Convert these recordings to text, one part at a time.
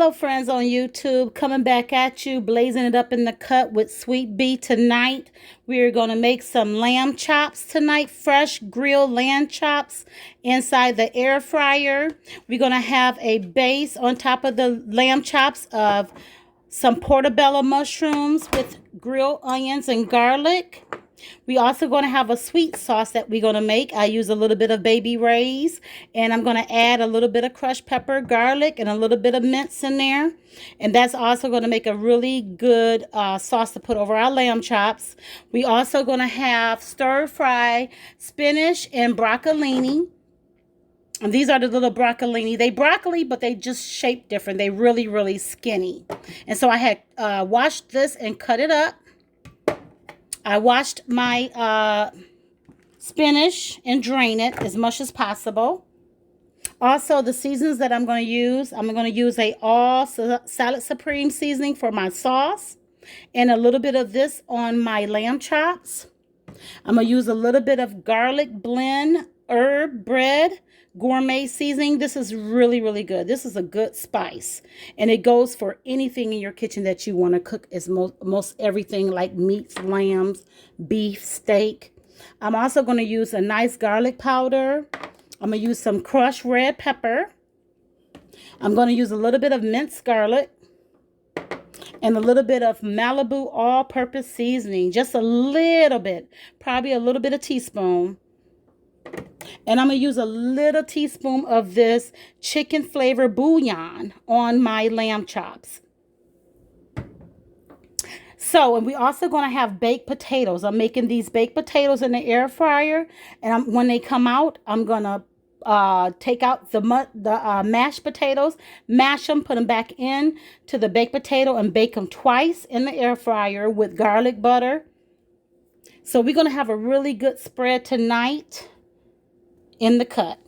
Hello friends on YouTube, coming back at you, blazing it up in the cut with Sweet Bee tonight. We're going to make some lamb chops tonight, fresh grilled lamb chops inside the air fryer. We're going to have a base on top of the lamb chops of some portobello mushrooms with grilled onions and garlic. We also going to have a sweet sauce that we're going to make. I use a little bit of baby Ray's, and I'm going to add a little bit of crushed pepper, garlic, and a little bit of mince in there. And that's also going to make a really good sauce to put over our lamb chops. We also going to have stir fry spinach and broccolini. And these are the little broccolini. They broccoli, but they just shape different. They really, really skinny. And so I had washed this and cut it up. I washed my spinach and drain it as much as possible. Also, the seasonings that I'm going to use a all salad supreme seasoning for my sauce and a little bit of this on my lamb chops. I'm going to use a little bit of garlic blend herb bread gourmet seasoning. This is really, really good. This is a good spice, and it goes for anything in your kitchen that you want to cook, as most everything like meats, lambs, beef, steak. I'm also going to use a nice garlic powder. I'm going to use some crushed red pepper. I'm going to use a little bit of minced garlic and a little bit of Malibu all-purpose seasoning, just a little bit, probably a little bit of teaspoon. And I'm going to use a little teaspoon of this chicken flavor bouillon on my lamb chops. So, and we're also going to have baked potatoes. I'm making these baked potatoes in the air fryer. And when they come out, I'm going to take out the mashed potatoes, mash them, put them back in to the baked potato and bake them twice in the air fryer with garlic butter. So we're going to have a really good spread tonight in the cut.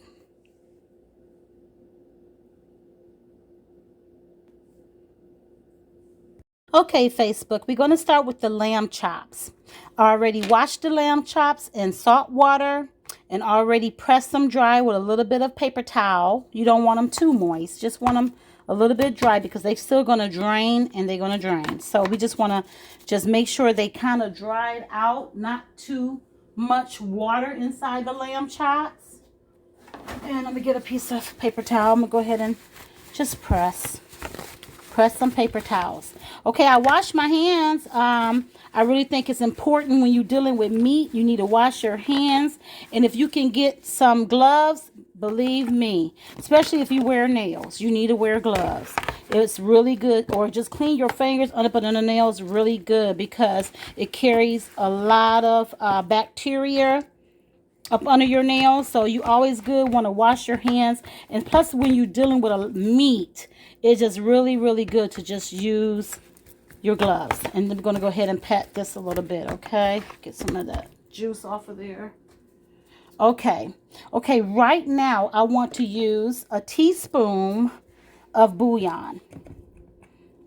Okay, Facebook, we're going to start with the lamb chops. I already washed the lamb chops in salt water and already pressed them dry with a little bit of paper towel. You don't want them too moist. Just want them a little bit dry because they're still going to drain and they're going to drain. So we just want to just make sure they kind of dried out, not too much water inside the lamb chops. And I'm going to get a piece of paper towel. I'm going to go ahead and just press some paper towels. Okay, I washed my hands. I really think it's important when you're dealing with meat, you need to wash your hands. And if you can get some gloves, believe me, especially if you wear nails, you need to wear gloves. It's really good. Or just clean your fingers under the nails really good because it carries a lot of bacteria up under your nails. So you always good want to wash your hands. And plus, when you're dealing with a meat, it's just really, really good to just use your gloves. And I'm going to go ahead and pat this a little bit, okay? Get some of that juice off of there. Okay. Okay, right now I want to use a teaspoon of bouillon.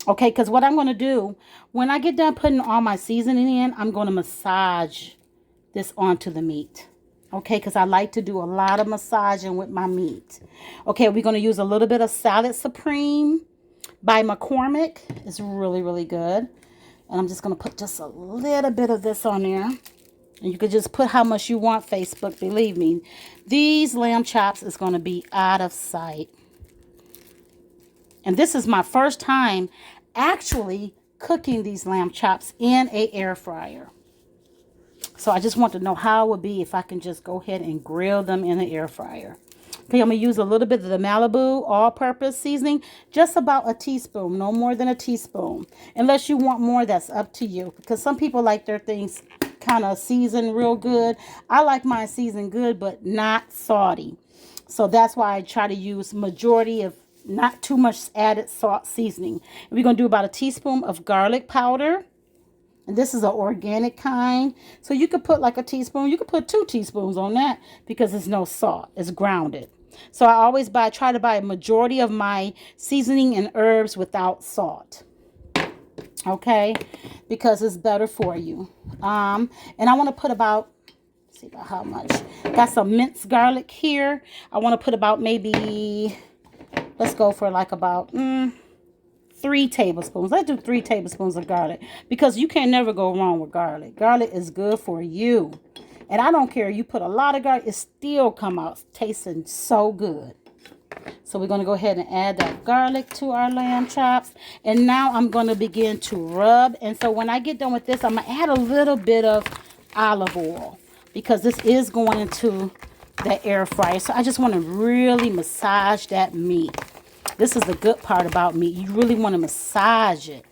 Okay, because what I'm going to do, when I get done putting all my seasoning in, I'm going to massage this onto the meat. Okay, because I like to do a lot of massaging with my meat. Okay, we're going to use a little bit of Salad Supreme by McCormick. It's really, really good. And I'm just going to put just a little bit of this on there. And you can just put how much you want, Facebook. Believe me, these lamb chops is going to be out of sight. And this is my first time actually cooking these lamb chops in an air fryer. So I just want to know how it would be if I can just go ahead and grill them in the air fryer. Okay, I'm going to use a little bit of the Malibu all-purpose seasoning. Just about a teaspoon, no more than a teaspoon. Unless you want more, that's up to you. Because some people like their things kind of seasoned real good. I like mine seasoned good, but not salty. So that's why I try to use majority of not too much added salt seasoning. And we're going to do about a teaspoon of garlic powder. And this is an organic kind. So you could put like a teaspoon. You could put 2 teaspoons on that because there's no salt. It's grounded. So I always try to buy a majority of my seasoning and herbs without salt. Okay? Because it's better for you. And I want to put about, see about how much. Got some minced garlic here. I want to put about maybe, let's go for like about 3 tablespoons. Let's do 3 tablespoons of garlic because you can never go wrong with garlic. Garlic is good for you. And I don't care. You put a lot of garlic, it still come out tasting so good. So we're going to go ahead and add that garlic to our lamb chops. And now I'm going to begin to rub. And so when I get done with this, I'm going to add a little bit of olive oil because this is going into the air fryer. So I just want to really massage that meat. This is the good part about meat. You really want to massage it.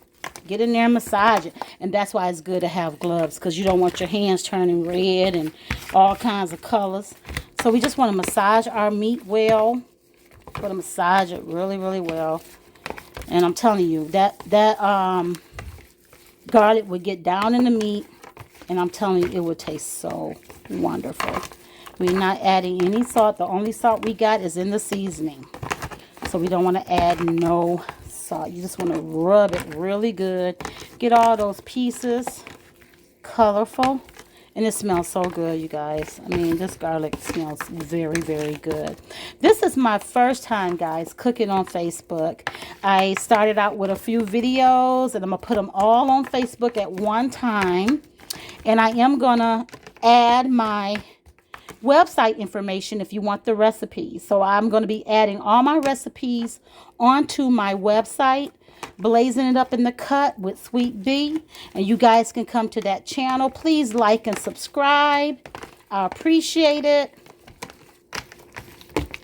Get in there and massage it. And that's why it's good to have gloves because you don't want your hands turning red and all kinds of colors. So we just want to massage our meat well. Want to massage it really, really well. And I'm telling you, that garlic would get down in the meat. And I'm telling you, it would taste so wonderful. We're not adding any salt. The only salt we got is in the seasoning. So we don't want to add no salt. You just want to rub it really good. Get all those pieces colorful. And it smells so good, you guys. I mean, this garlic smells very, very good. This is my first time, guys, cooking on Facebook. I started out with a few videos, and I'm going to put them all on Facebook at one time. And I am going to add my website information if you want the recipes. So I'm going to be adding all my recipes onto my website, blazing it up in the cut with Sweet Bee, and you guys can come to that channel. Please like and subscribe. I appreciate it.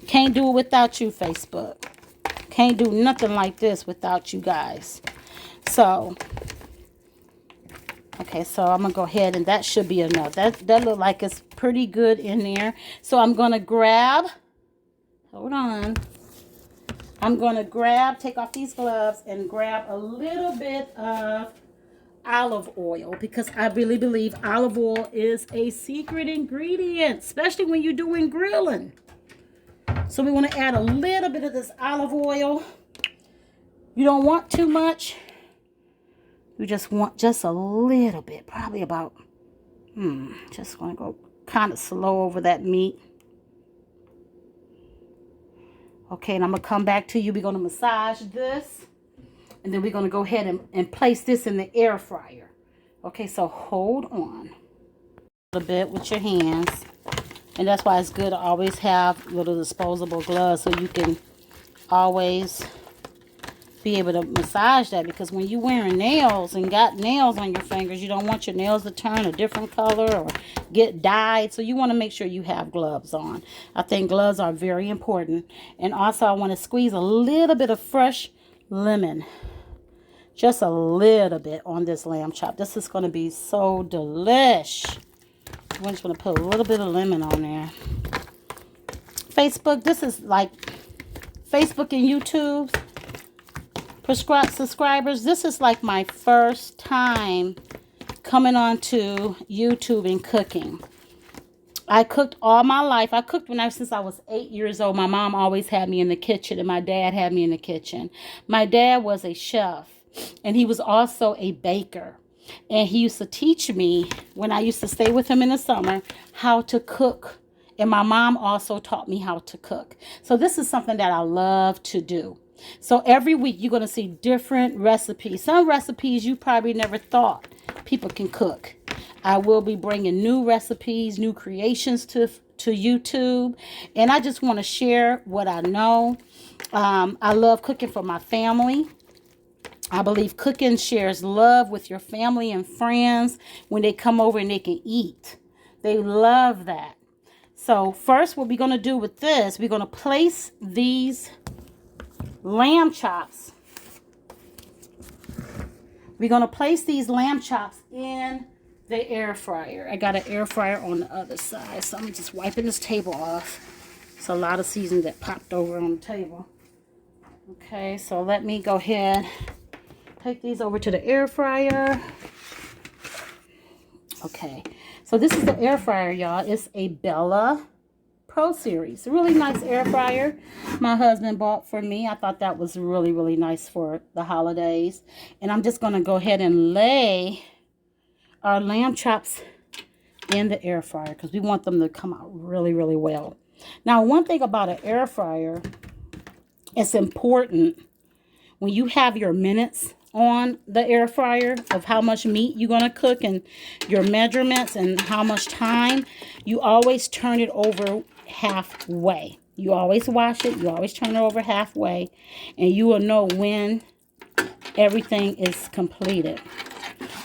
Can't do it without you, Facebook. Can't do nothing like this without you guys. So okay, so I'm gonna go ahead, and that should be enough. That look like it's pretty good in there. So I'm gonna grab, hold on. I'm going to take off these gloves and grab a little bit of olive oil because I really believe olive oil is a secret ingredient, especially when you're doing grilling. So we want to add a little bit of this olive oil. You don't want too much. You just want just a little bit, probably about, just going to go kind of slow over that meat. Okay, and I'm going to come back to you. We're going to massage this. And then we're going to go ahead and place this in the air fryer. Okay, so hold on a little bit with your hands. And that's why it's good to always have little disposable gloves so you can always be able to massage that. Because when you're wearing nails and got nails on your fingers, you don't want your nails to turn a different color or get dyed. So you want to make sure you have gloves on. I think gloves are very important. And also I want to squeeze a little bit of fresh lemon. Just a little bit on this lamb chop. This is going to be so delish. I'm just going to put a little bit of lemon on there. Facebook, this is like Facebook and YouTube. Subscribers, this is like my first time coming onto YouTube and cooking. I cooked all my life. I cooked since I was 8 years old. My mom always had me in the kitchen, and my dad had me in the kitchen. My dad was a chef, and he was also a baker. And he used to teach me, when I used to stay with him in the summer, how to cook. And my mom also taught me how to cook. So this is something that I love to do. So every week you're going to see different recipes. Some recipes you probably never thought people can cook. I will be bringing new recipes, new creations to YouTube. And I just want to share what I know. I love cooking for my family. I believe cooking shares love with your family and friends when they come over and they can eat. They love that. So first, what we're going to do with this, we're going to place these lamb chops. We're going to place these lamb chops in the air fryer. I got an air fryer on the other side, so I'm just wiping this table off. It's a lot of seasoning that popped over on the table. Okay, so let me go ahead, take these over to the air fryer. Okay, so this is the air fryer, y'all. It's a Bella Pro Series. A really nice air fryer my husband bought for me. I thought that was really, really nice for the holidays. And I'm just going to go ahead and lay our lamb chops in the air fryer because we want them to come out really, really well. Now, one thing about an air fryer, it's important when you have your minutes on the air fryer of how much meat you're going to cook and your measurements and how much time, you always turn it over halfway. You always wash it. You always turn it over halfway, and you will know when everything is completed.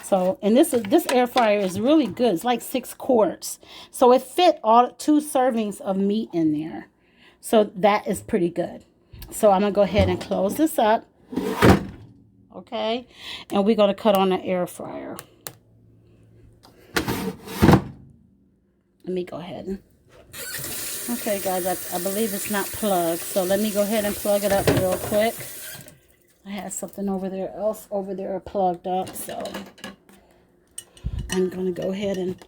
So, and this air fryer is really good. It's like 6 quarts. So it fit all 2 servings of meat in there. So that is pretty good. So I'm going to go ahead and close this up. Okay. And we're going to cut on the air fryer. Let me go ahead and... Okay, guys, I believe it's not plugged. So let me go ahead and plug it up real quick. I had something over there plugged up. So I'm going to go ahead and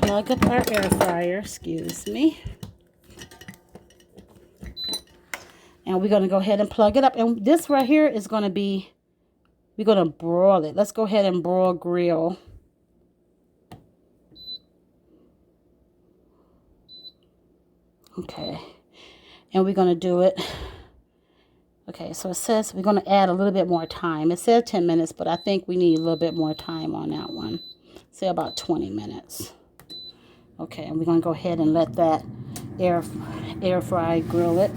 plug up our air fryer. Excuse me. And we're going to go ahead and plug it up. And this right here is going to be... We're going to broil it. Let's go ahead and broil grill. Okay. And we're going to do it. Okay, so it says we're going to add a little bit more time. It said 10 minutes, but I think we need a little bit more time on that one. Say about 20 minutes. Okay, and we're going to go ahead and let that air fry grill it.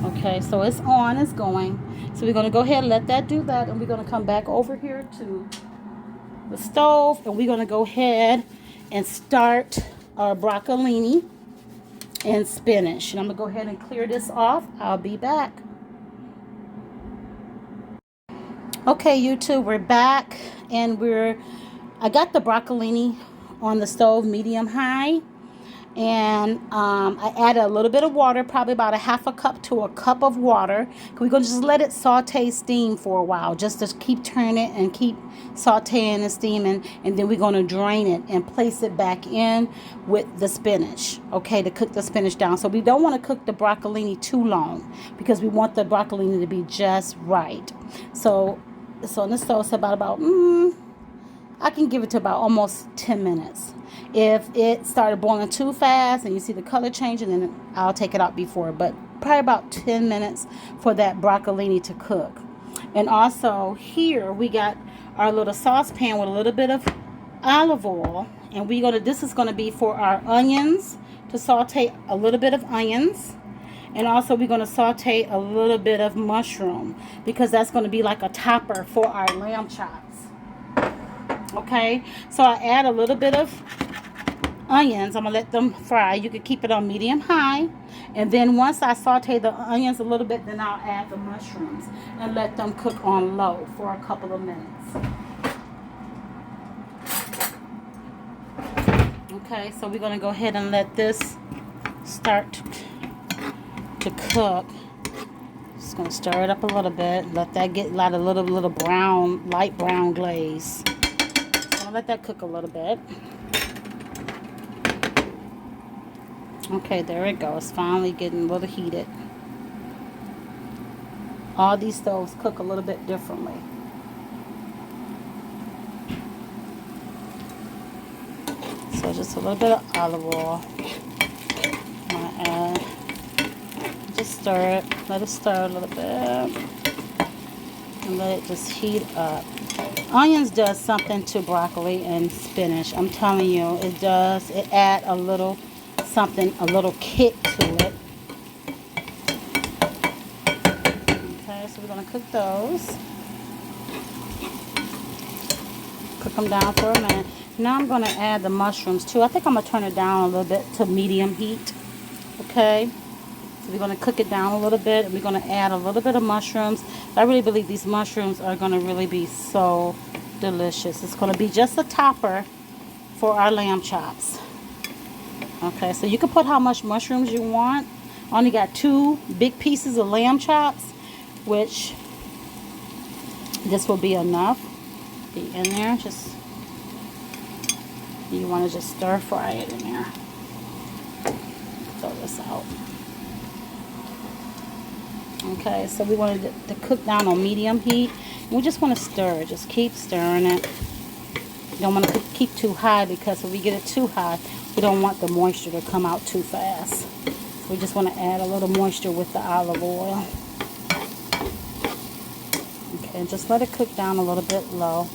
Okay, so it's on, it's going. So we're going to go ahead and let that do that. And we're going to come back over here to the stove. And we're going to go ahead and start our broccolini and spinach. And I'm going to go ahead and clear this off. I'll be back. Okay, YouTube, we're back. And I got the broccolini on the stove, medium high. And I added a little bit of water, probably about a half a cup to a cup of water. We're going to just let it saute steam for a while, just to keep turning it and keep sauteing and steaming. And then we're going to drain it and place it back in with the spinach, okay, to cook the spinach down. So we don't want to cook the broccolini too long because we want the broccolini to be just right. So on the stove, it's about I can give it to about almost 10 minutes. If it started boiling too fast and you see the color changing, then I'll take it out before. But probably about 10 minutes for that broccolini to cook. And also here we got our little saucepan with a little bit of olive oil. And this is going to be for our onions, to saute a little bit of onions. And also we're going to saute a little bit of mushroom, because that's going to be like a topper for our lamb chops. Okay, so I add a little bit of onions. I'm going to let them fry. You can keep it on medium high. And then once I saute the onions a little bit, then I'll add the mushrooms and let them cook on low for a couple of minutes. Okay, so we're going to go ahead and let this start to cook. Just going to stir it up a little bit. Let that get like a little brown, light brown glaze. Let that cook a little bit. Okay, there it goes. Finally getting a little heated. All these stoves cook a little bit differently. So just a little bit of olive oil. I'm gonna add. Just stir it. Let it stir a little bit. And let it just heat up. Onions does something to broccoli and spinach. I'm telling you, it does. It adds a little something, a little kick to it. Okay, so we're going to cook those. Cook them down for a minute. Now I'm going to add the mushrooms too. I think I'm going to turn it down a little bit to medium heat. Okay. So we're going to cook it down a little bit, and we're going to add a little bit of mushrooms. I really believe these mushrooms are going to really be so delicious. It's going to be just a topper for our lamb chops. Okay, so you can put how much mushrooms you want. I only got 2 big pieces of lamb chops, which this will be enough. Be in there. Just, you want to just stir fry it in there. Throw this out. Okay, so we want it to cook down on medium heat. We just want to stir it. Just keep stirring it. You don't want to keep too high, because if we get it too high, we don't want the moisture to come out too fast. So We just want to add a little moisture with the olive oil. Okay, and just let it cook down a little bit low.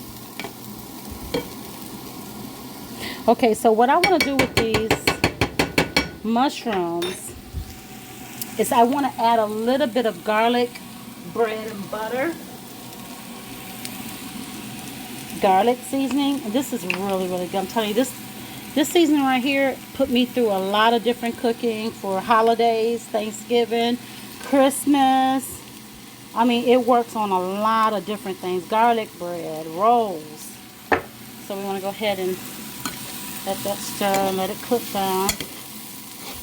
Okay, so what I want to do with these mushrooms is I want to add a little bit of garlic bread and butter. Garlic seasoning. And this is really, really good. I'm telling you, this seasoning right here put me through a lot of different cooking for holidays, Thanksgiving, Christmas. I mean, it works on a lot of different things. Garlic bread, rolls. So we want to go ahead and let that stir and let it cook down.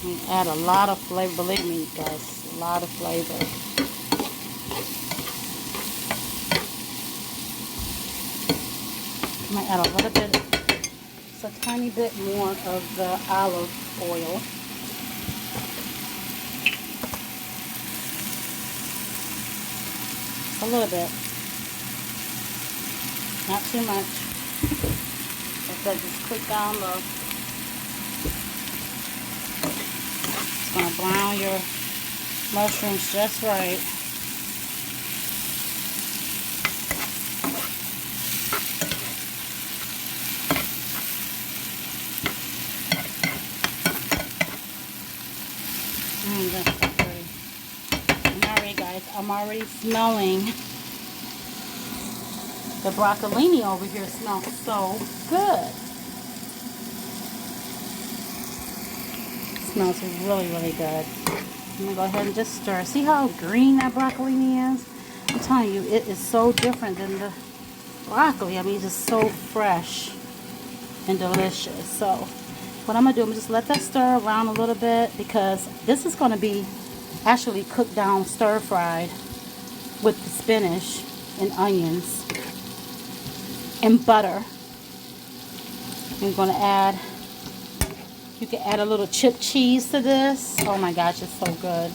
And add a lot of flavor. Believe me, guys, a lot of flavor. I might add a little bit, just a tiny bit more of the olive oil. A little bit. Not too much. Let that just cook down low. It's going to brown your mushrooms just right. That's so pretty. And already, guys, I'm already smelling the broccolini over here. Smells so good. It smells really, really good. I'm going to go ahead and just stir. See how green that broccolini is? I'm telling you, it is so different than the broccoli. I mean, it's just so fresh and delicious. So what I'm going to do, I'm just let that stir around a little bit, because this is going to be actually cooked down, stir fried with the spinach and onions and butter. I'm going to add, you can add a little chipped cheese to this. Oh my gosh, it's so good.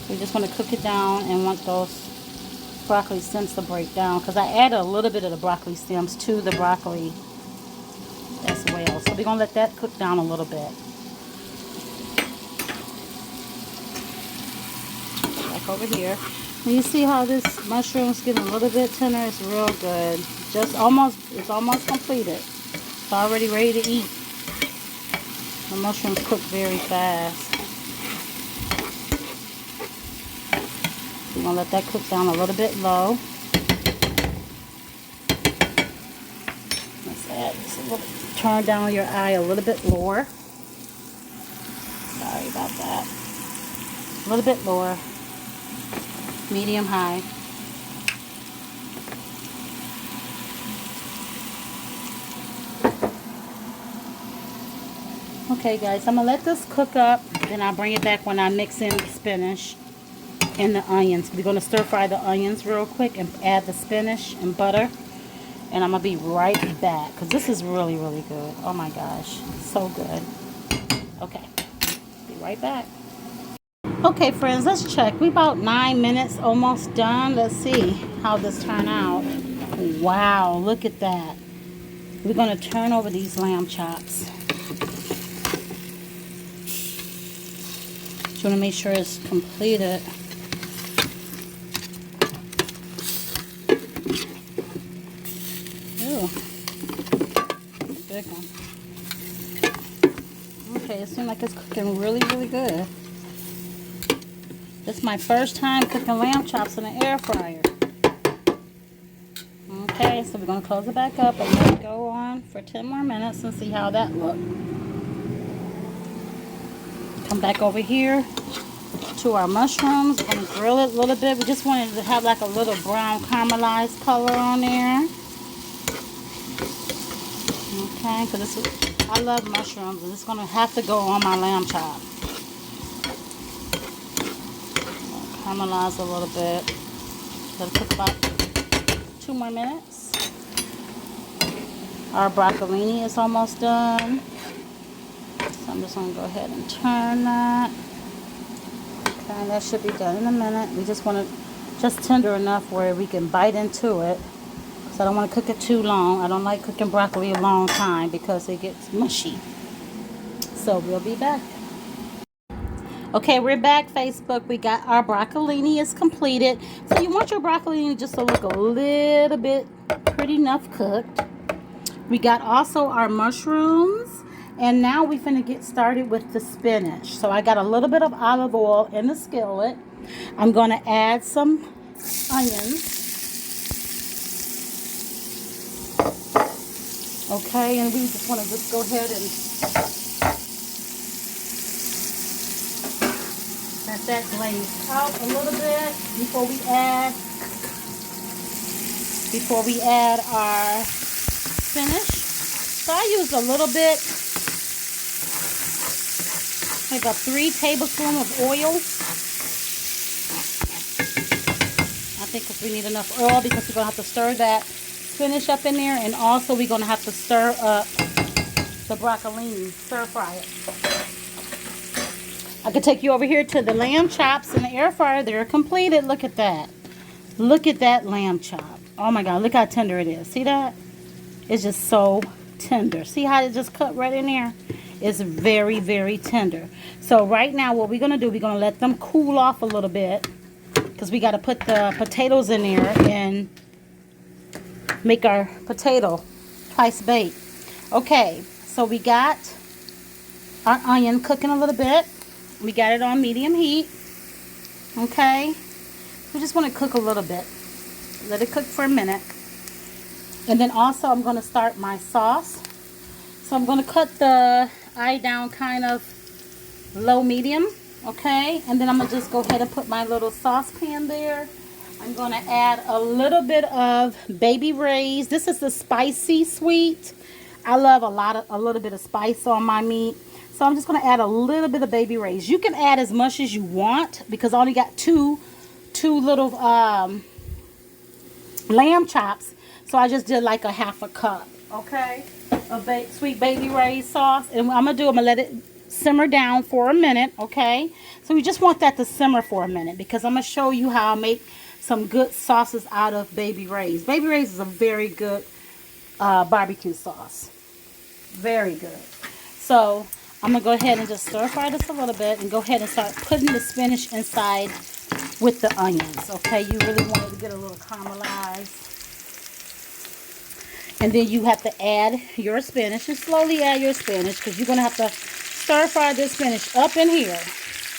We just want to cook it down and want those broccoli stems to break down, because I added a little bit of the broccoli stems to the broccoli as well. So we're going to let that cook down a little bit. Back over here. And you see how this mushroom is getting a little bit tender? It's real good. It's almost completed. It's already ready to eat. The mushrooms cook very fast. We're going to let that cook down a little bit low. Let's add this a little. Turn down your eye a little bit lower. Sorry about that. A little bit lower. Medium high. Okay guys, I'm going to let this cook up. Then I'll bring it back when I mix in the spinach and the onions. We're going to stir fry the onions real quick and add the spinach and butter. And I'm going to be right back, because this is really, really good. Oh my gosh, so good. Okay, be right back. Okay friends, let's check. We about 9 minutes almost done. Let's see how this turned out. Wow, look at that. We're going to turn over these lamb chops. Just want to make sure it's completed. Ooh, big one. Okay, it seems like it's cooking really, really good. This is my first time cooking lamb chops in an air fryer. Okay, so we're going to close it back up and let it go on for 10 more minutes and see how that looks. Come back over here to our mushrooms. We're going to grill it a little bit. We just wanted to have like a little brown caramelized color on there. Okay, because I love mushrooms, and it's going to have to go on my lamb chop. Caramelize a little bit. Let it cook about 2 more minutes. Our broccolini is almost done. So I'm just going to go ahead and turn that. Okay, that should be done in a minute. We just want it just tender enough where we can bite into it. So I don't want to cook it too long. I don't like cooking broccoli a long time because it gets mushy. So we'll be back. Okay, we're back, Facebook. We got our broccolini is completed. So you want your broccolini just to look a little bit pretty enough cooked. We got also our mushrooms. And now we're finna get started with the spinach. So I got a little bit of olive oil in the skillet. I'm gonna add some onions. Okay, and we just wanna just go ahead and let that glaze out a little bit before we add our spinach. So I used a little bit, like a 3 tablespoons of oil. I think because we need enough oil because we're gonna have to stir that spinach up in there, and also we're gonna have to stir up the broccolini, stir fry it. I could take you over here to the lamb chops in the air fryer. They're completed. Look at that. Look at that lamb chop. Oh my God, look how tender it is. See that? It's just so tender. See how it just cut right in there? It's very, very tender. So right now what we're going to do, we're going to let them cool off a little bit because we got to put the potatoes in there and make our potato twice baked. Okay, so we got our onion cooking a little bit. We got it on medium heat. Okay, we just want to cook a little bit. Let it cook for a minute. And then also I'm going to start my sauce. So I'm going to cut the eye down kind of low medium. Okay, and then I'm going to just go ahead and put my little saucepan there. I'm going to add a little bit of baby rays. This is the spicy sweet. I love a little bit of spice on my meat. So I'm just going to add a little bit of baby rays. You can add as much as you want because I only got two little lamb chops. So I just did like a half a cup, okay, of sweet baby rays sauce. And I'm going to let it simmer down for a minute, okay? So we just want that to simmer for a minute because I'm going to show you how I make some good sauces out of baby rays. Baby rays is a very good barbecue sauce. Very good. So I'm going to go ahead and just stir fry this a little bit and go ahead and start putting the spinach inside with the onions, okay? You really want it to get a little caramelized. And then you have to add your spinach and slowly add your spinach because you're going to have to stir fry this spinach up in here,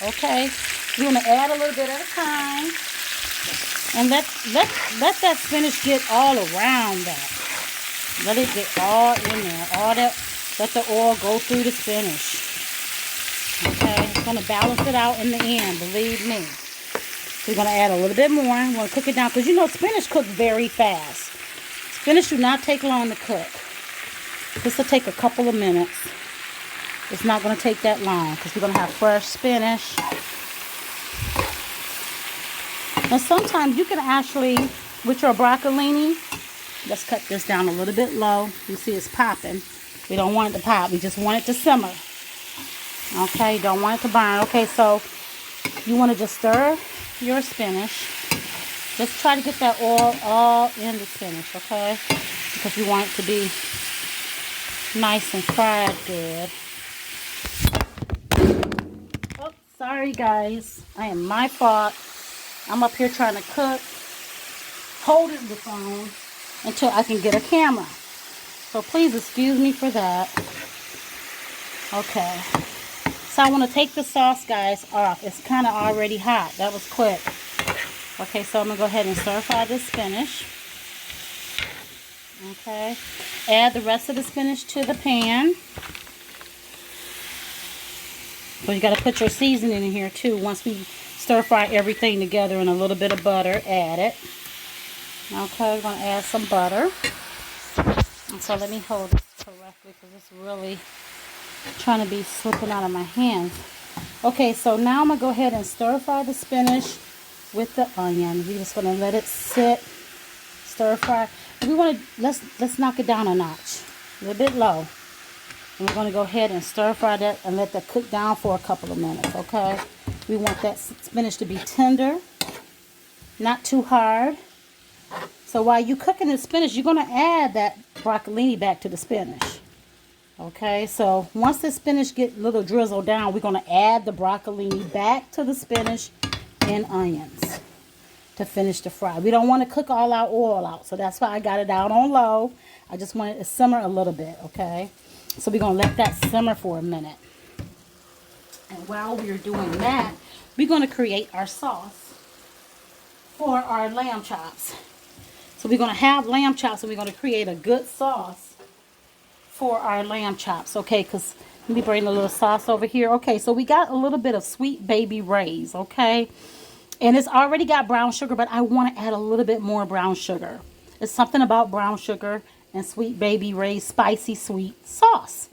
okay? You're going to add a little bit at a time. And let that spinach get all around that. Let it get all in there. All that. Let the oil go through the spinach. Okay? It's going to balance it out in the end, believe me. We're going to add a little bit more. We're going to cook it down because you know spinach cooks very fast. Spinach do not take long to cook. This will take a couple of minutes. It's not going to take that long because we're going to have fresh spinach. And sometimes you can actually, with your broccolini, let's cut this down a little bit low. You see it's popping. We don't want it to pop. We just want it to simmer. Okay, you don't want it to burn. Okay, so you want to just stir your spinach. Just try to get that oil all in the spinach, okay? Because you want it to be nice and fried good. Oh, sorry guys. My fault. I'm up here trying to cook, holding the phone until I can get a camera. So please excuse me for that. Okay. So I want to take the sauce, guys, off. It's kind of already hot. That was quick. Okay, so I'm going to go ahead and stir fry this spinach. Okay. Add the rest of the spinach to the pan. So you got to put your seasoning in here too. Once we stir fry everything together and a little bit of butter, add it. Okay, we're going to add some butter. And so let me hold this correctly because it's really trying to be slipping out of my hands. Okay, so now I'm going to go ahead and stir fry the spinach with the onion. We just want to let it sit, stir fry. And we want to, let's knock it down a notch, a little bit low. And we're going to go ahead and stir fry that and let that cook down for a couple of minutes, okay? We want that spinach to be tender, not too hard. So while you're cooking the spinach, you're going to add that broccolini back to the spinach. Okay, so once the spinach get a little drizzled down, we're going to add the broccolini back to the spinach and onions to finish the fry. We don't want to cook all our oil out, so that's why I got it out on low. I just want it to simmer a little bit, okay? So we're going to let that simmer for a minute. And while we're doing that, we're going to create our sauce for our lamb chops. So we're going to have lamb chops, and we're going to create a good sauce for our lamb chops, okay? Because let me bring a little sauce over here. Okay, so we got a little bit of Sweet Baby Ray's, okay? And it's already got brown sugar, but I want to add a little bit more brown sugar. It's something about brown sugar and Sweet Baby Ray's spicy sweet sauce.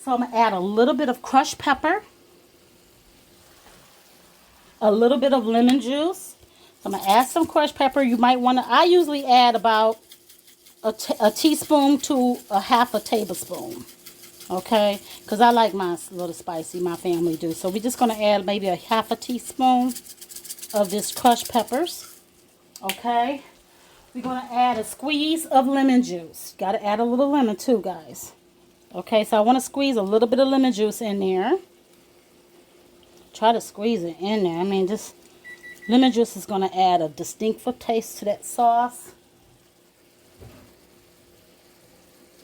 So I'm going to add a little bit of crushed pepper, a little bit of lemon juice. So I'm going to add some crushed pepper. You might want to, I usually add about a teaspoon to a half a tablespoon. Okay, because I like mine a little spicy, my family do. So we're just going to add maybe a half a teaspoon of this crushed peppers. Okay, we're going to add a squeeze of lemon juice. Got to add a little lemon too, guys. Okay, so I want to squeeze a little bit of lemon juice in there. Try to squeeze it in there. I mean, this lemon juice is going to add a distinctive taste to that sauce.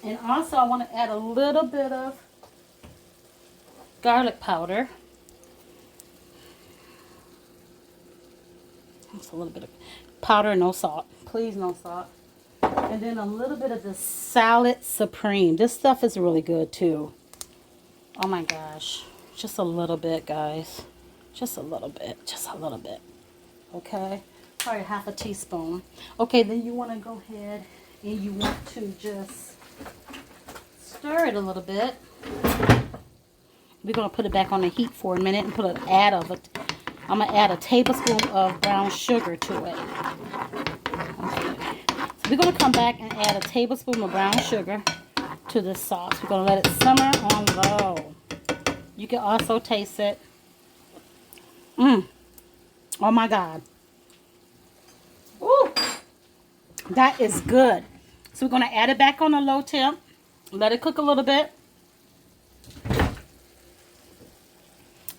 And also I want to add a little bit of garlic powder. Just a little bit of powder, no salt. Please, no salt. And then a little bit of the Salad Supreme. This stuff is really good too. Oh my gosh. Just a little bit, guys. Just a little bit. Just a little bit. Okay? Probably half a teaspoon. Okay, then you want to go ahead and you want to just stir it a little bit. We're going to put it back on the heat for a minute and put an add of it. I'm going to add a tablespoon of brown sugar to it. Okay. So we're going to come back and add a tablespoon of brown sugar to this sauce. We're going to let it simmer on low. You can also taste it. Oh my God. Ooh. That is good. So we're going to add it back on a low temp. Let it cook a little bit.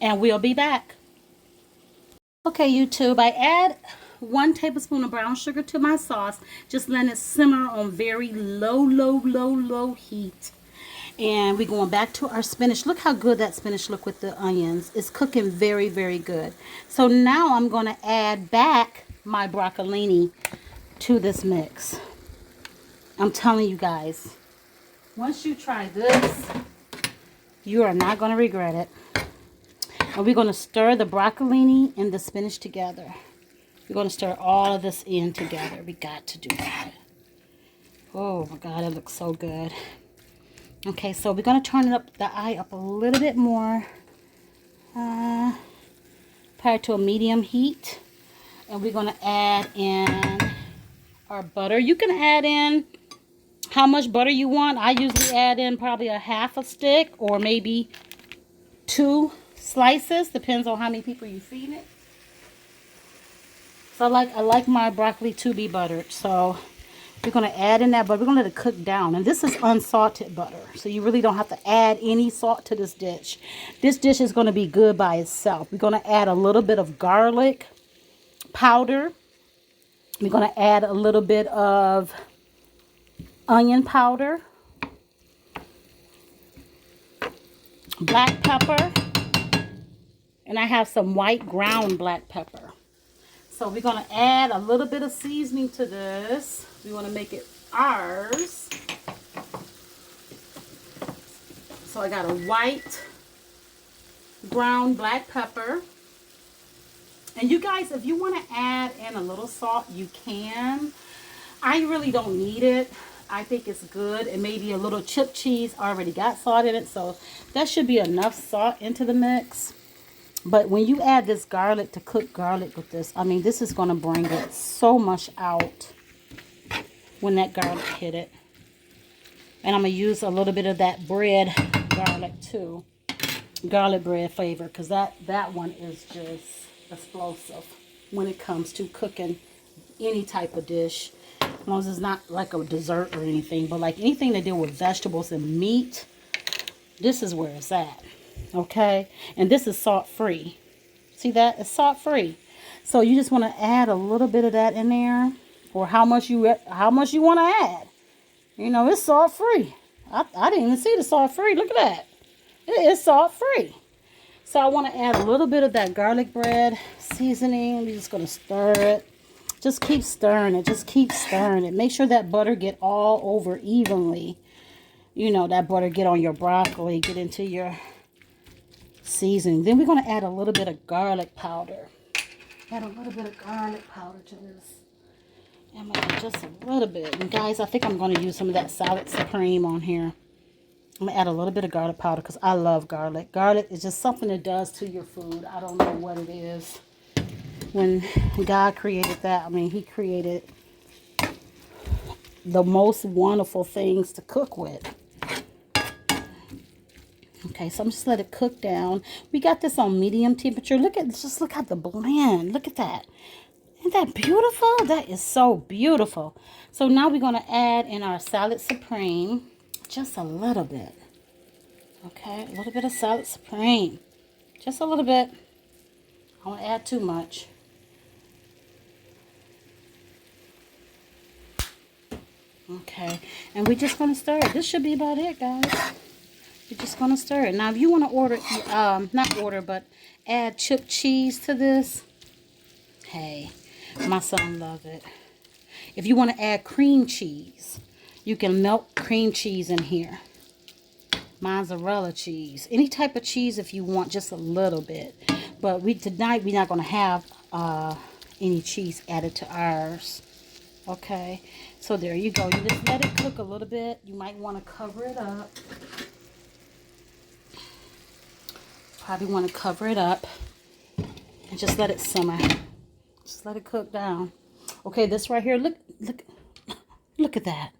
And we'll be back. Okay, YouTube, I add 1 tablespoon of brown sugar to my sauce. Just letting it simmer on very low heat. And we're going back to our spinach. Look how good that spinach look with the onions. It's cooking very, very good. So now I'm going to add back my broccolini to this mix. I'm telling you guys, once you try this, you are not going to regret it. And we're going to stir the broccolini and the spinach together. We're going to stir all of this in together. We got to do that. Oh my God, it looks so good. Okay, so we're going to turn it up, the eye up a little bit more. Prior to a medium heat. And we're going to add in our butter. You can add in how much butter you want. I usually add in probably a half a stick or maybe 2 slices. Depends on how many people you feed it. So I like my broccoli to be buttered. So we're going to add in that butter. We're going to let it cook down. And this is unsalted butter. So you really don't have to add any salt to this dish. This dish is going to be good by itself. We're going to add a little bit of garlic powder. We're going to add a little bit of onion powder, black pepper, and I have some white ground black pepper. So we're going to add a little bit of seasoning to this. We want to make it ours. So I got a white, ground black pepper. And you guys, if you want to add in a little salt, you can. I really don't need it. I think it's good. And maybe a little chip cheese already got salt in it. So that should be enough salt into the mix. But when you add this garlic, to cook garlic with this, I mean, this is going to bring it so much out when that garlic hit it. And I'm going to use a little bit of that bread garlic too. Garlic bread flavor. Because that one is just explosive when it comes to cooking any type of dish. As long as it's not like a dessert or anything, but like anything to deal with vegetables and meat, This is where it's at. Okay. And this is salt free. See that? It's salt free. So you just want to add a little bit of that in there, or how much you want to add. You know, it's salt free. I didn't even see the salt free. Look at that. It is salt free. So I want to add a little bit of that garlic bread seasoning. We're just going to stir it. Just keep stirring it. Just keep stirring it. Make sure that butter get all over evenly. You know, that butter get on your broccoli, get into your seasoning. Then we're going to add a little bit of garlic powder. Add a little bit of garlic powder to this. I'm going to add just a little bit. And guys, I think I'm going to use some of that salad supreme on here. I'm going to add a little bit of garlic powder because I love garlic. Garlic is just something it does to your food. I don't know what it is. When God created that, I mean, he created the most wonderful things to cook with. Okay, so I'm just let it cook down. We got this on medium temperature. Look at the blend. Look at that. Isn't that beautiful? That is so beautiful. So now we're going to add in our salad supreme just a little bit. Okay, a little bit of salad supreme. Just a little bit. I don't add too much. Okay, and we're just going to stir it. This should be about it, guys. You're just going to stir it. Now, if you want to but add chipped cheese to this, hey, my son loves it. If you want to add cream cheese, you can melt cream cheese in here. Mozzarella cheese. Any type of cheese if you want, just a little bit. But tonight we're not going to have any cheese added to ours. Okay, so there you go. You just let it cook a little bit. You might want to cover it up. Probably want to cover it up and just let it simmer. Just let it cook down. Okay, this right here, look at that.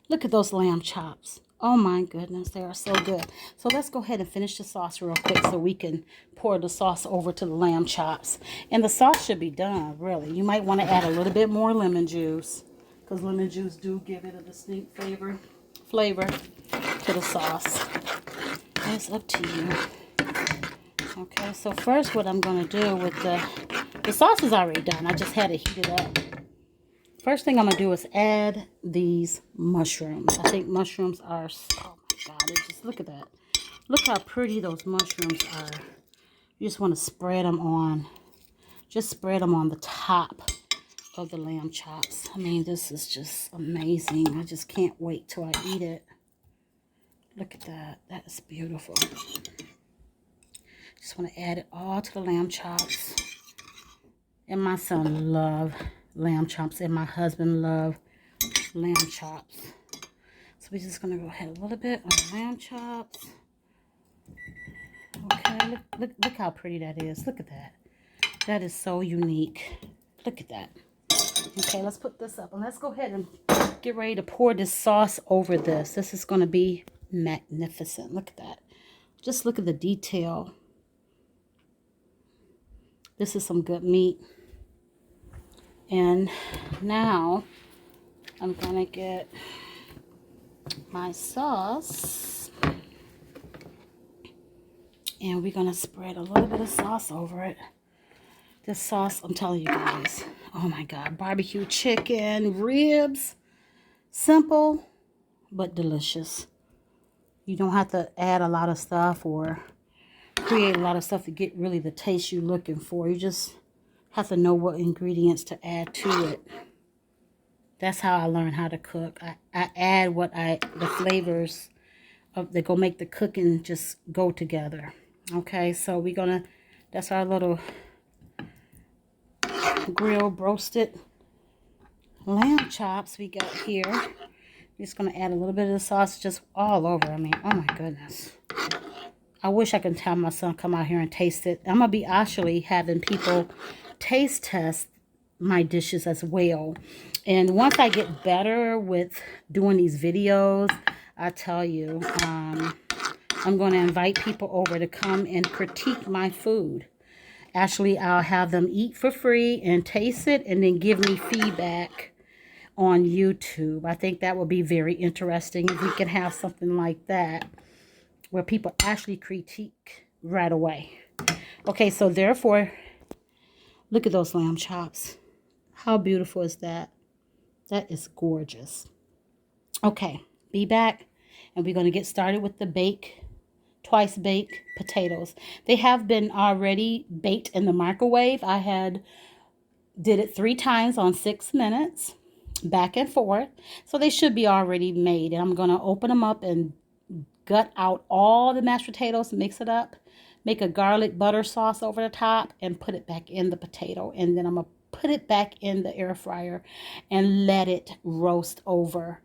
Look at those lamb chops. Oh my goodness, they are so good. So let's go ahead and finish the sauce real quick so we can pour the sauce over to the lamb chops. And the sauce should be done, really. You might want to add a little bit more lemon juice, because lemon juice do give it a distinct flavor to the sauce. It's up to you. Okay, so first what I'm going to do with the sauce is already done. I just had to heat it up. First thing I'm going to do is add these mushrooms. I think mushrooms are, oh my God, just look at that. Look how pretty those mushrooms are. You just want to spread them on. Just spread them on the top of the lamb chops. I mean, this is just amazing. I just can't wait till I eat it. Look at that. That is beautiful. Just want to add it all to the lamb chops. And my son loves lamb chops, and my husband loves lamb chops. So we're just going to go ahead a little bit on the lamb chops. Okay, look how pretty that is. Look at that. That is so unique. Look at that. Okay, let's put this up. And let's go ahead and get ready to pour this sauce over this. This is going to be magnificent. Look at that. Just look at the detail. This is some good meat. And now I'm going to get my sauce. And we're going to spread a little bit of sauce over it. This sauce, I'm telling you guys, oh my God, barbecue chicken, ribs, simple but delicious. You don't have to add a lot of stuff or create a lot of stuff to get really the taste you're looking for. You just have to know what ingredients to add to it. That's how I learned how to cook. I add the flavors that go make the cooking just go together. Okay, so that's our little grilled roasted lamb chops we got here. We're just going to add a little bit of the sauce just all over. I mean, oh my goodness. I wish I could have my son come out here and taste it. I'm going to be actually having people taste test my dishes as well. And once I get better with doing these videos, I tell you, I'm going to invite people over to come and critique my food. Actually, I'll have them eat for free and taste it and then give me feedback on YouTube. I think that would be very interesting if we could have something like that. where people actually critique right away. Okay, so therefore, look at those lamb chops. How beautiful is that? That is gorgeous. Okay, be back, and we're going to get started with the twice baked potatoes. They have been already baked in the microwave. Did it 3 times on 6 minutes, back and forth. So they should be already made. And I'm going to open them up and gut out all the mashed potatoes, mix it up, make a garlic butter sauce over the top, and put it back in the potato. And then I'm going to put it back in the air fryer and let it roast over,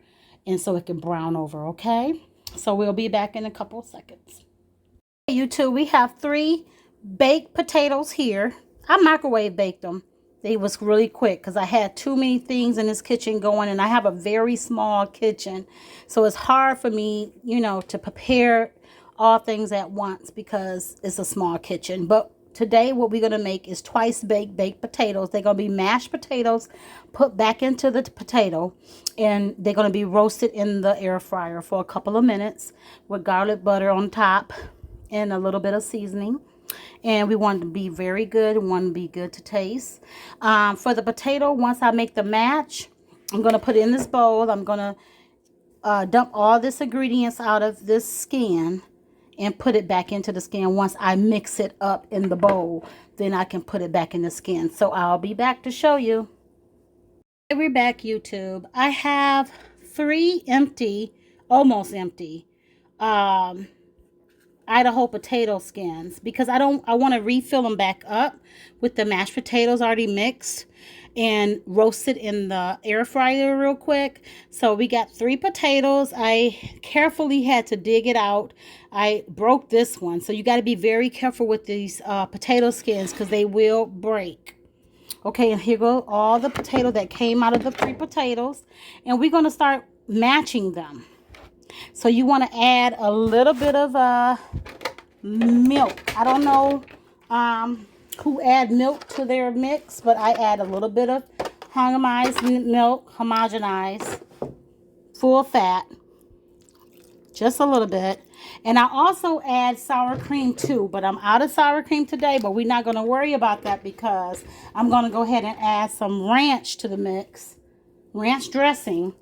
and so it can brown over, okay? So we'll be back in a couple of seconds. Hey, YouTube, we have 3 baked potatoes here. I microwave baked them. They was really quick because I had too many things in this kitchen going, and I have a very small kitchen. So it's hard for me, to prepare all things at once because it's a small kitchen. But today what we're going to make is twice baked potatoes. They're going to be mashed potatoes put back into the potato, and they're going to be roasted in the air fryer for a couple of minutes with garlic butter on top and a little bit of seasoning. And we want it to be very good. We want it to be good to taste. For the potato, once I make the mash, I'm going to put it in this bowl. I'm going to dump all this ingredients out of this skin and put it back into the skin. Once I mix it up in the bowl, then I can put it back in the skin. So I'll be back to show you. We're back, YouTube. I have 3 empty, almost empty, Idaho potato skins because I want to refill them back up with the mashed potatoes already mixed and roasted in the air fryer real quick. So we got 3 potatoes. I carefully had to dig it out. I broke this one. So you got to be very careful with these potato skins because they will break. Okay, and here go all the potato that came out of the 3 potatoes. And we're going to start matching them. So you want to add a little bit of milk. I don't know who add milk to their mix, but I add a little bit of homogenized, full fat, just a little bit. And I also add sour cream too, but I'm out of sour cream today, but we're not going to worry about that because I'm going to go ahead and add some ranch to the mix, ranch dressing,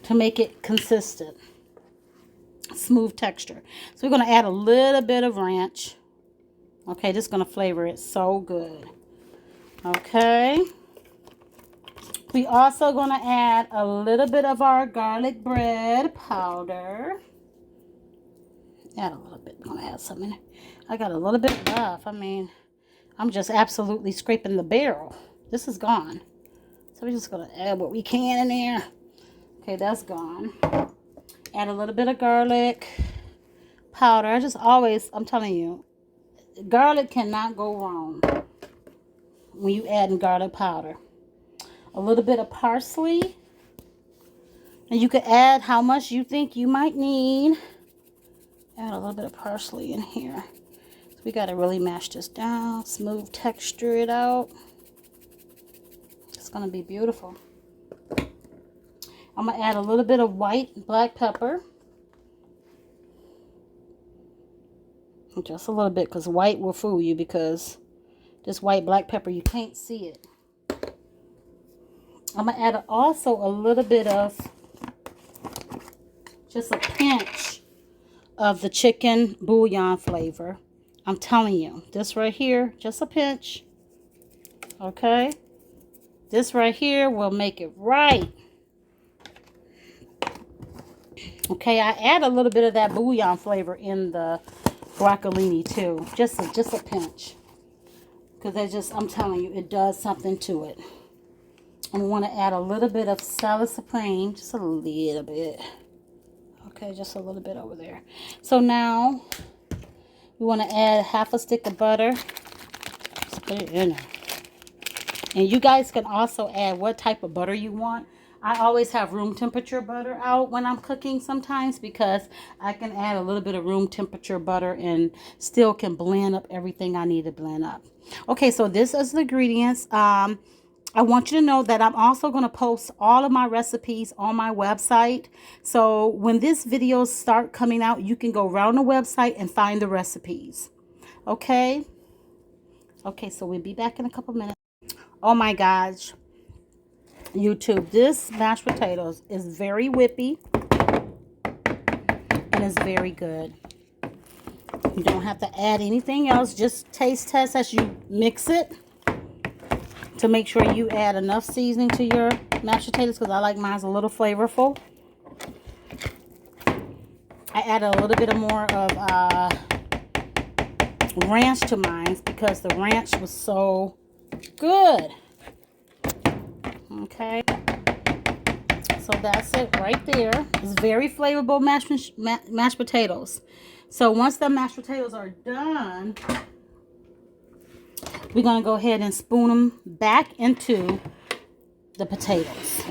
to make it consistent, smooth texture. So we're going to add a little bit of ranch. Okay, this is going to flavor it so good. Okay. We also going to add a little bit of our garlic bread powder. Add a little bit. I'm going to add some in there. I got a little bit left. I mean, I'm just absolutely scraping the barrel. This is gone. So we're just going to add what we can in there. Okay, that's gone. Add a little bit of garlic powder. I'm telling you, garlic cannot go wrong when you add in garlic powder. A little bit of parsley. And you can add how much you think you might need. Add a little bit of parsley in here. So we got to really mash this down, smooth texture it out. It's going to be beautiful. I'm going to add a little bit of white black pepper. Just a little bit because white will fool you because this white black pepper, you can't see it. I'm going to add also a little bit of, just a pinch of the chicken bouillon flavor. I'm telling you, this right here, just a pinch. Okay? This right here will make it right. Okay, I add a little bit of that bouillon flavor in the broccolini too. Just a pinch. Because I'm telling you, it does something to it. And we want to add a little bit of salad supreme. Just a little bit. Okay, just a little bit over there. So now, we want to add half a stick of butter. Just put it in there. And you guys can also add what type of butter you want. I always have room temperature butter out when I'm cooking sometimes because I can add a little bit of room temperature butter and still can blend up everything I need to blend up. Okay, so this is the ingredients. I want you to know that I'm also going to post all of my recipes on my website. So when this videos start coming out, you can go around the website and find the recipes. Okay? Okay, so we'll be back in a couple minutes. Oh my gosh. YouTube, this mashed potatoes is very whippy and it's very good. You don't have to add anything else. Just taste test as you mix it to make sure you add enough seasoning to your mashed potatoes, because I like mine a little flavorful. I added a little bit more of ranch to mine because the ranch was so good. Okay, so that's it right there. It's very flavorful mashed potatoes. So once the mashed potatoes are done, we're going to go ahead and spoon them back into the potatoes.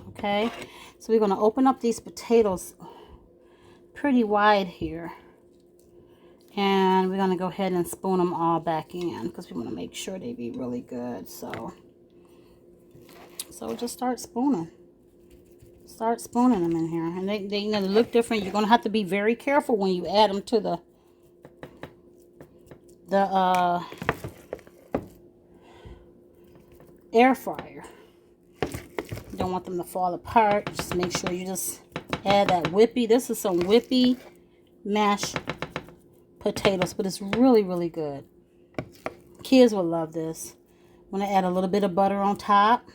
Okay, so we're going to open up these potatoes pretty wide here. And we're going to go ahead and spoon them all back in because we want to make sure they be really good. So just start spooning. Start spooning them in here. And they you know, they look different. You're going to have to be very careful when you add them to the air fryer. You don't want them to fall apart. Just make sure you just add that whippy. This is some whippy mashed potatoes, but it's really, really good. Kids will love this. I'm going to add a little bit of butter on top.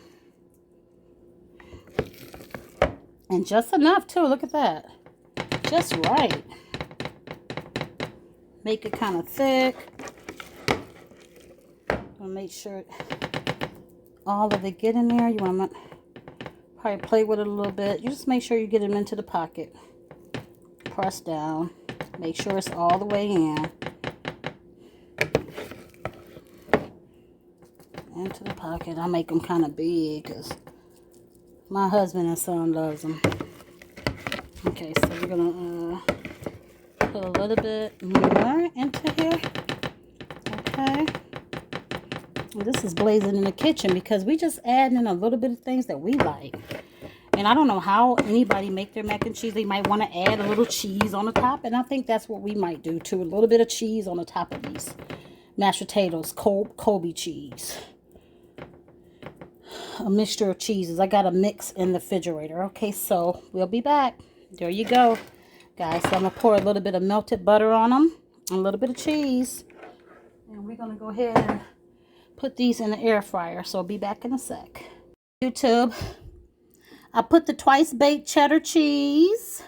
And just enough too. Look at that. Just right. Make it kind of thick. I'll make sure all of it get in there. You want to probably play with it a little bit. You just make sure you get them into the pocket. Press down. Make sure it's all the way in. Into the pocket. I make them kind of big because my husband and son loves them. Okay, so we're going to put a little bit more into here. Okay. And this is Blazing in the kitchen because we just add in a little bit of things that we like. And I don't know how anybody make their mac and cheese. They might want to add a little cheese on the top. And I think that's what we might do too. A little bit of cheese on the top of these mashed potatoes. Kobe cheese. A mixture of cheeses. I got a mix in the refrigerator. Okay, so we'll be back. There you go, guys. So I'm going to pour a little bit of melted butter on them. And a little bit of cheese. And we're going to go ahead and put these in the air fryer. So I'll be back in a sec. YouTube. I put the twice baked cheddar cheese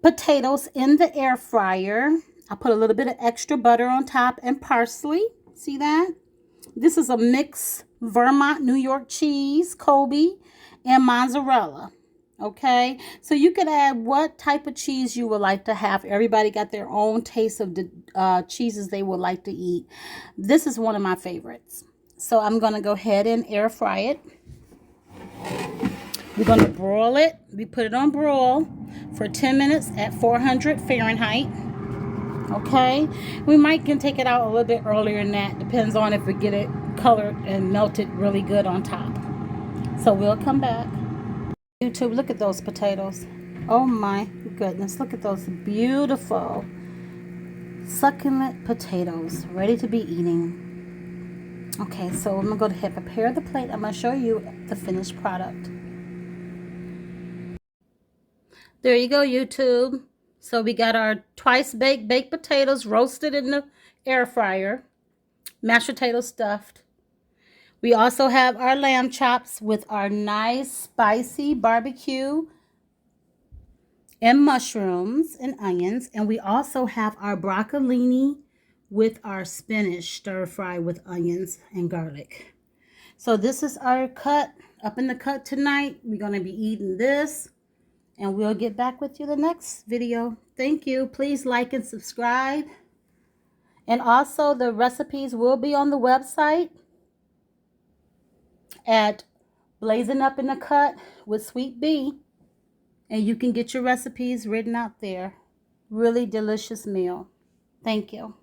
potatoes in the air fryer. I put a little bit of extra butter on top and parsley. See that? This is a mixed Vermont New York cheese, Kobe, and mozzarella. Okay, so you can add what type of cheese you would like to have. Everybody got their own taste of the cheeses they would like to eat. This is one of my favorites. So I'm going to go ahead and air fry it. We're going to broil it. We put it on broil for 10 minutes at 400 Fahrenheit. Okay. We might can take it out a little bit earlier than that. Depends on if we get it colored and melted really good on top. So we'll come back. YouTube, look at those potatoes. Oh my goodness. Look at those beautiful succulent potatoes ready to be eating. Okay, so I'm going to go ahead and prepare the plate. I'm going to show you the finished product. There you go, YouTube. So we got our twice baked potatoes roasted in the air fryer. Mashed potatoes stuffed. We also have our lamb chops with our nice spicy barbecue and mushrooms and onions. And we also have our broccolini with our spinach stir fry with onions and garlic. So this is our cut up in the cut tonight. We're going to be eating this. And we'll get back with you the next video. Thank you. Please like and subscribe. And also the recipes will be on the website at Blazing Up in the Cut with Sweet Bee. And you can get your recipes written out there. Really delicious meal. Thank you.